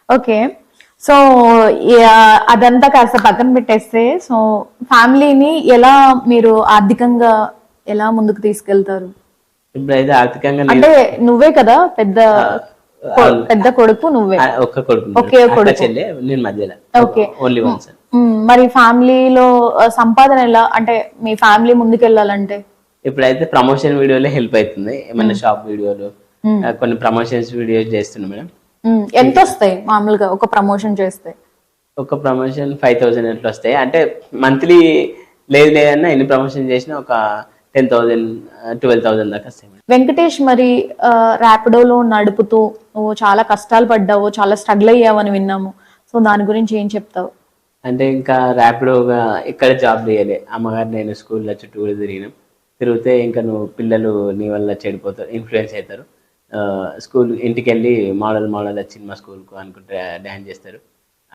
Okay. So, అదంతా కాస్త పక్కన పెట్టేస్తే, సో, ఫ్యామిలీని ఎలా మీరు ఆర్థికంగా ఎలా ముందుకు తీసుకెళ్తారు? ఇప్పుడైతే ఆర్థికంగా నేను అంటే నువ్వే కదా పెద్ద అవును. పెద్ద కొడుకు నువ్వే. ఒక్క కొడుకున్నాడు, ఒకే అక్క కొడుకు. చెల్లె, నేను మధ్యలో ఓకే. Only one sun. మరి ఫ్యామిలీలో సంపాదన ఎలా అంటే మీ ఫ్యామిలీ ముందుకెళ్ళాలంటే? ఇప్పుడైతే ప్రమోషన్ వీడియోలే హెల్ప్ అవుతుంది, ఏమైనా హ్మ్. షాప్ వీడియోలు, హ్మ్. కొన్ని ప్రమోషన్స్ వీడియోస్ చేస్తున్నాం మేడం. ఎంతొస్తాయి మామూలుగా ఒక ప్రమోషన్ చేస్తే? ఒక ప్రమోషన్ 5,000 అట్లా వస్తాయి. అంటే మంత్లీ లేదు లేదన్నా ఎన్ని ప్రమోషన్ చేసినా ఒక 10,000 12,000 దాకా వస్తాయి మేడం. వెంకటేష్ మరి ర్యాపిడోలో నడుపుతూ నువ్వు చాలా కష్టాలు పడ్డావు, చాలా స్ట్రగుల్ అయ్యావని విన్నాము. సో దాని గురించి ఏం చెప్తావు? అంటే ఇంకా ర్యాపిడోగా ఇక్కడ జాబ్ చేయలే, అమ్మగారు నేను స్కూల్లో చుట్టూ కూడా తిరిగినాం. తిరిగితే ఇంకా నువ్వు పిల్లలు నీ వల్ల చెడిపోతారు, ఇన్ఫ్లుయెన్స్ అవుతారు, స్కూల్ ఇంటికి వెళ్ళి మోడల్ మోడల్ వచ్చింది మా స్కూల్కు అనుకుంటే డ్యాన్స్ చేస్తారు.